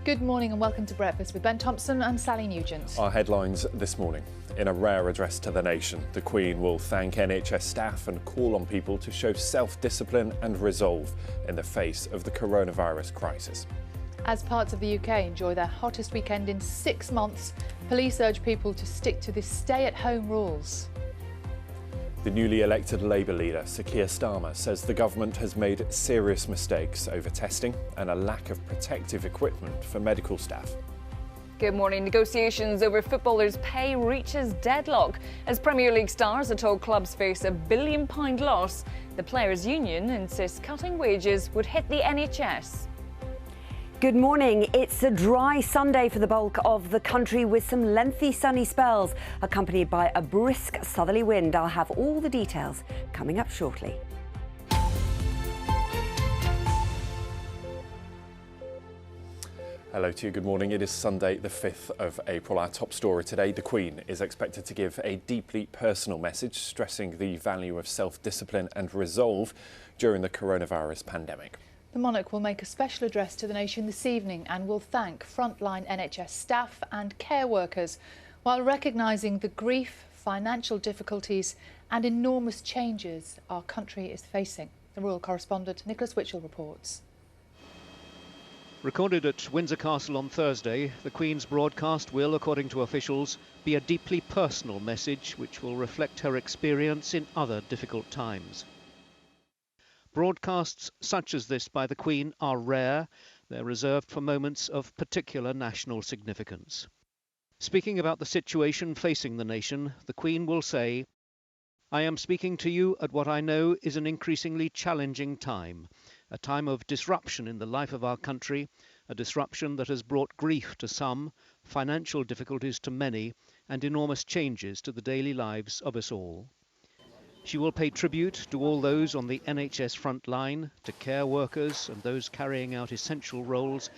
Good morning and welcome to Breakfast with Ben Thompson and Sally Nugent. Our headlines this morning. In a rare address to the nation, the Queen will thank NHS staff and call on people to show self-discipline and resolve in the face of the coronavirus crisis. As parts of the UK enjoy their hottest weekend in 6 months, police urge people to stick to the stay-at-home rules. The newly elected Labour leader, Sir Keir Starmer, says the government has made serious mistakes over testing and a lack of protective equipment for medical staff. Good morning. Negotiations over footballers' pay reaches deadlock. As Premier League stars are told clubs face £1 billion loss, the Players' Union insists cutting wages would hit the NHS. Good morning. It's a dry Sunday for the bulk of the country with some lengthy sunny spells, accompanied by a brisk southerly wind. I'll have all the details coming up shortly. Hello to you, good morning. It is Sunday the 5th of April. Our top story today, the Queen is expected to give a deeply personal message stressing the value of self-discipline and resolve during the coronavirus pandemic. The monarch will make a special address to the nation this evening and will thank frontline NHS staff and care workers while recognising the grief, financial difficulties and enormous changes our country is facing. The royal correspondent Nicholas Witchell reports. Recorded at Windsor Castle on Thursday, the Queen's broadcast will, according to officials, be a deeply personal message which will reflect her experience in other difficult times. Broadcasts such as this by the Queen are rare. They're reserved for moments of particular national significance. Speaking about the situation facing the nation, the Queen will say, "I am speaking to you at what I know is an increasingly challenging time, a time of disruption in the life of our country, a disruption that has brought grief to some, financial difficulties to many, and enormous changes to the daily lives of us all." She will pay tribute to all those on the NHS front line, to care workers and those carrying out essential roles,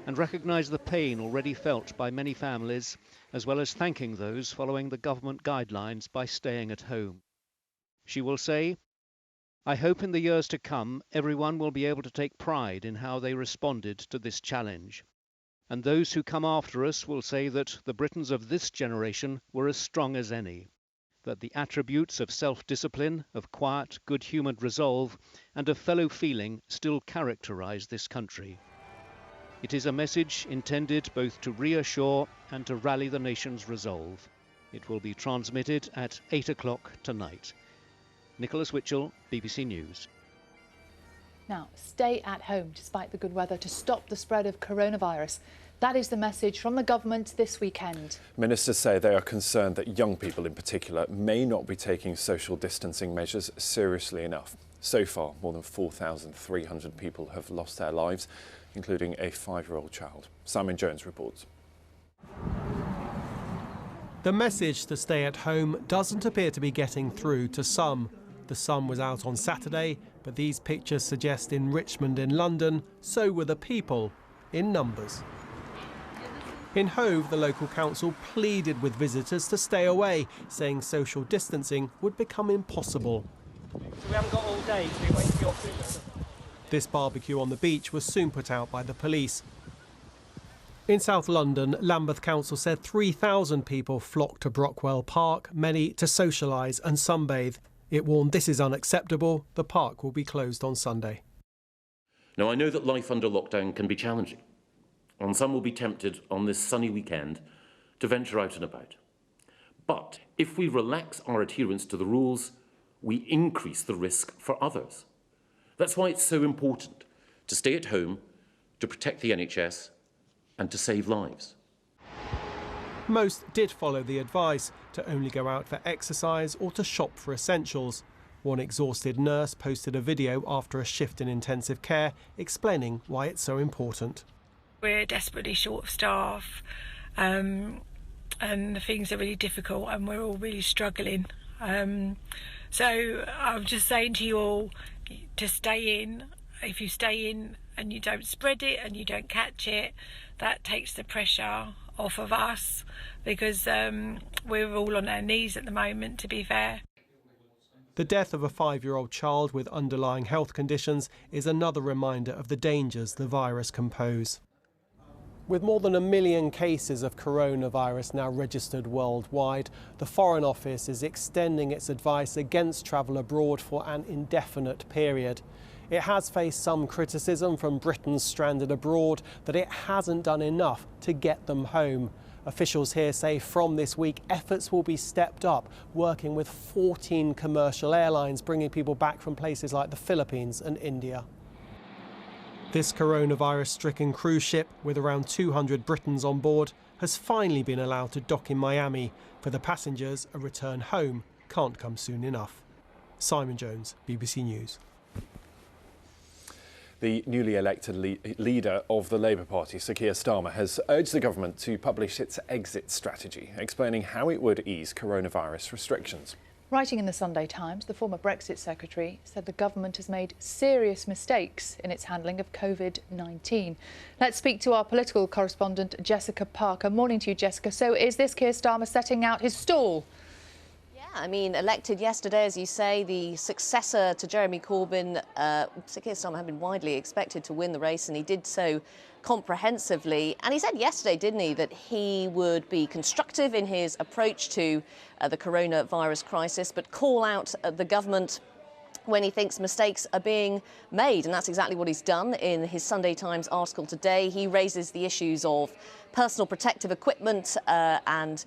and recognise the pain already felt by many families, as well as thanking those following the government guidelines by staying at home. She will say, "I hope in the years to come everyone will be able to take pride in how they responded to this challenge. And those who come after us will say that the Britons of this generation were as strong as any, that the attributes of self-discipline, of quiet, good-humoured resolve, and of fellow feeling still characterise this country." It is a message intended both to reassure and to rally the nation's resolve. It will be transmitted at 8 o'clock tonight. Nicholas Witchell, BBC News. Now, stay at home despite the good weather to stop the spread of coronavirus. That is the message from the government this weekend. Ministers say they are concerned that young people in particular may not be taking social distancing measures seriously enough. So far, more than 4,300 people have lost their lives, including a 5-year-old child. Simon Jones reports. The message to stay at home doesn't appear to be getting through to some. The sun was out on Saturday, but these pictures suggest in Richmond in London, so were the people, in numbers. In Hove, the local council pleaded with visitors to stay away, saying social distancing would become impossible. So we haven't got all day to be waiting for your food. This barbecue on the beach was soon put out by the police. In South London, Lambeth Council said 3,000 people flocked to Brockwell Park, many to socialise and sunbathe. It warned this is unacceptable. The park will be closed on Sunday. Now, I know that life under lockdown can be challenging, and some will be tempted on this sunny weekend to venture out and about. But if we relax our adherence to the rules, we increase the risk for others. That's why it's so important to stay at home, to protect the NHS, and to save lives. Most did follow the advice to only go out for exercise or to shop for essentials. One exhausted nurse posted a video after a shift in intensive care explaining why it's so important. We're desperately short of staff and things are really difficult and we're all really struggling. So I'm just saying to you all to stay in. If you stay in and you don't spread it and you don't catch it, that takes the pressure off of us because we're all on our knees at the moment, to be fair. The death of a 5-year-old child with underlying health conditions is another reminder of the dangers the virus can pose. With more than 1 million cases of coronavirus now registered worldwide, the Foreign Office is extending its advice against travel abroad for an indefinite period. It has faced some criticism from Britons stranded abroad that it hasn't done enough to get them home. Officials here say from this week efforts will be stepped up, working with 14 commercial airlines bringing people back from places like the Philippines and India. This coronavirus-stricken cruise ship, with around 200 Britons on board, has finally been allowed to dock in Miami. For the passengers, a return home can't come soon enough. Simon Jones, BBC News. The newly elected leader of the Labour Party, Sir Keir Starmer, has urged the government to publish its exit strategy, explaining how it would ease coronavirus restrictions. Writing in the Sunday Times, the former Brexit secretary said the government has made serious mistakes in its handling of COVID-19. Let's speak to our political correspondent, Jessica Parker. Morning to you, Jessica. So is this Keir Starmer setting out his stall? I mean, elected yesterday, as you say, the successor to Jeremy Corbyn, Sir Keir Starmer had been widely expected to win the race, and he did so comprehensively. And he said yesterday, didn't he, that he would be constructive in his approach to the coronavirus crisis, but call out the government when he thinks mistakes are being made. And that's exactly what he's done in his Sunday Times article today. He raises the issues of personal protective equipment and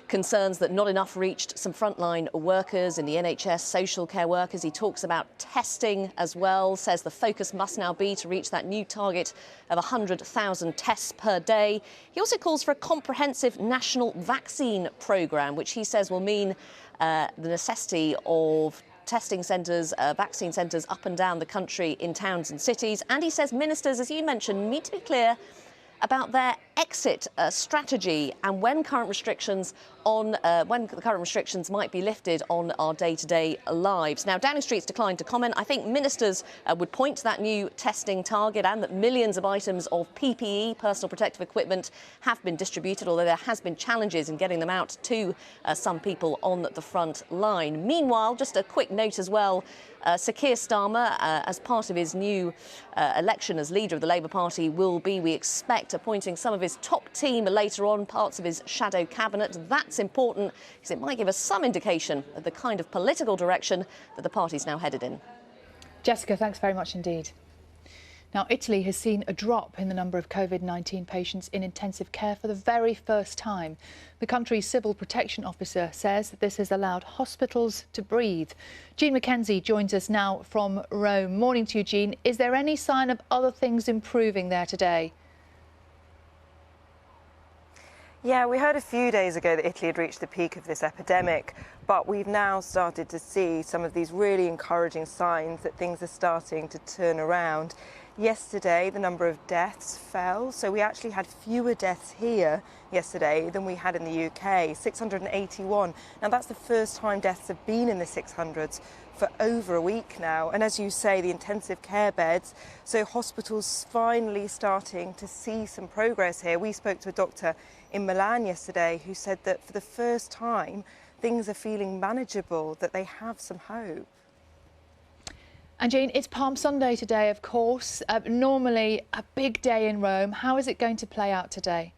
concerns that not enough reached some frontline workers in the NHS, social care workers. He talks about testing as well, says the focus must now be to reach that new target of 100,000 tests per day. He also calls for a comprehensive national vaccine programme, which he says will mean the necessity of testing centres, vaccine centres up and down the country in towns and cities. And he says ministers, as you mentioned, need to be clear about their exit strategy and when current restrictions might be lifted on our day-to-day lives. Now, Downing Street's declined to comment. I think ministers would point to that new testing target and that millions of items of PPE, personal protective equipment, have been distributed, although there has been challenges in getting them out to some people on the front line. Meanwhile, just a quick note as well, Sir Keir Starmer, as part of his new election as leader of the Labour Party, will be, we expect, appointing some of his top team later on, parts of his shadow cabinet. That's important because it might give us some indication of the kind of political direction that the party's now headed in. Jessica, thanks very much indeed. Now, Italy has seen a drop in the number of COVID-19 patients in intensive care for the very first time. The country's civil protection officer says that this has allowed hospitals to breathe. Jean McKenzie joins us now from Rome. Morning to you, Jean. Is there any sign of other things improving there today? Yeah, we heard a few days ago that Italy had reached the peak of this epidemic, but we've now started to see some of these really encouraging signs that things are starting to turn around. Yesterday, the number of deaths fell, so we actually had fewer deaths here yesterday than we had in the UK, 681. Now, that's the first time deaths have been in the 600s for over a week now. And as you say, the intensive care beds, so hospitals finally starting to see some progress here. We spoke to a doctor in Milan yesterday who said that for the first time, things are feeling manageable, that they have some hope. And Jean, it's Palm Sunday today, of course. Normally a big day in Rome. How is it going to play out today?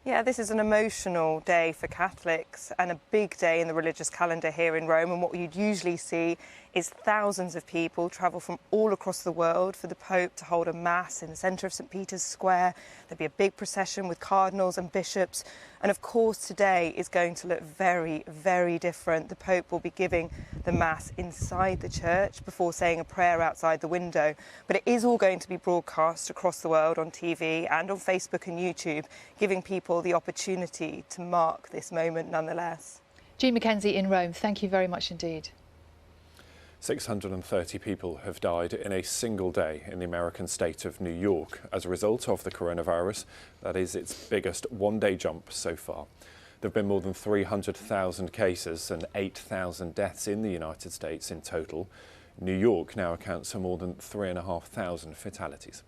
Yeah, this is an emotional day for Catholics and a big day in the religious calendar here in Rome. And what you'd usually see is thousands of people travel from all across the world for the Pope to hold a mass in the centre of St. Peter's Square. There'll be a big procession with cardinals and bishops. And of course, today is going to look very, very different. The Pope will be giving the mass inside the church before saying a prayer outside the window. But it is all going to be broadcast across the world on TV and on Facebook and YouTube, giving people the opportunity to mark this moment nonetheless. Jean McKenzie in Rome, thank you very much indeed. 630 people have died in a single day in the American state of New York as a result of the coronavirus. That is its biggest one-day jump so far. There have been more than 300,000 cases and 8,000 deaths in the United States in total. New York now accounts for more than 3,500 fatalities.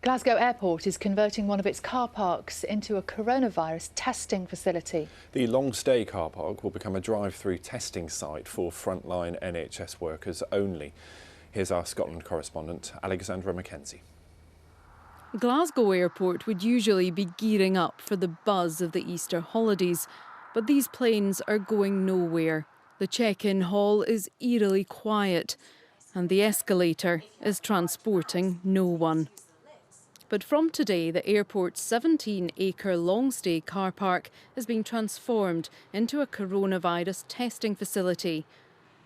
Glasgow Airport is converting one of its car parks into a coronavirus testing facility. The long-stay car park will become a drive-through testing site for frontline NHS workers only. Here's our Scotland correspondent, Alexandra Mackenzie. Glasgow Airport would usually be gearing up for the buzz of the Easter holidays, but these planes are going nowhere. The check-in hall is eerily quiet, and the escalator is transporting no one. But from today, the airport's 17-acre long-stay car park is being transformed into a coronavirus testing facility.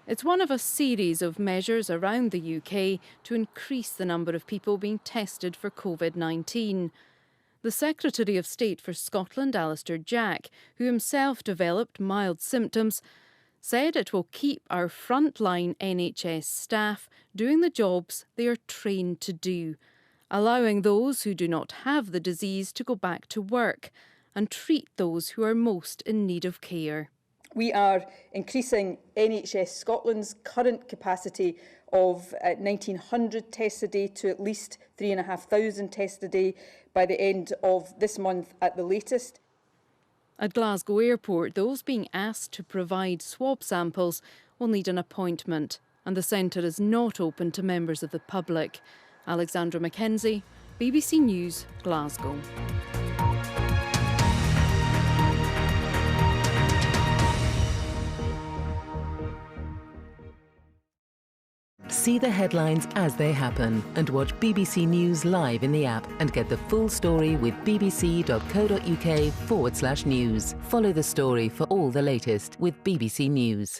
It's one of a series of measures around the UK to increase the number of people being tested for COVID-19. The Secretary of State for Scotland, Alistair Jack, who himself developed mild symptoms, said it will keep our frontline NHS staff doing the jobs they are trained to do, allowing those who do not have the disease to go back to work and treat those who are most in need of care. We are increasing NHS Scotland's current capacity of 1,900 tests a day to at least 3,500 tests a day by the end of this month at the latest. At Glasgow Airport, those being asked to provide swab samples will need an appointment, and the centre is not open to members of the public. Alexandra Mackenzie, BBC News, Glasgow. See the headlines as they happen and watch BBC News live in the app and get the full story with bbc.co.uk/news. Follow the story for all the latest with BBC News.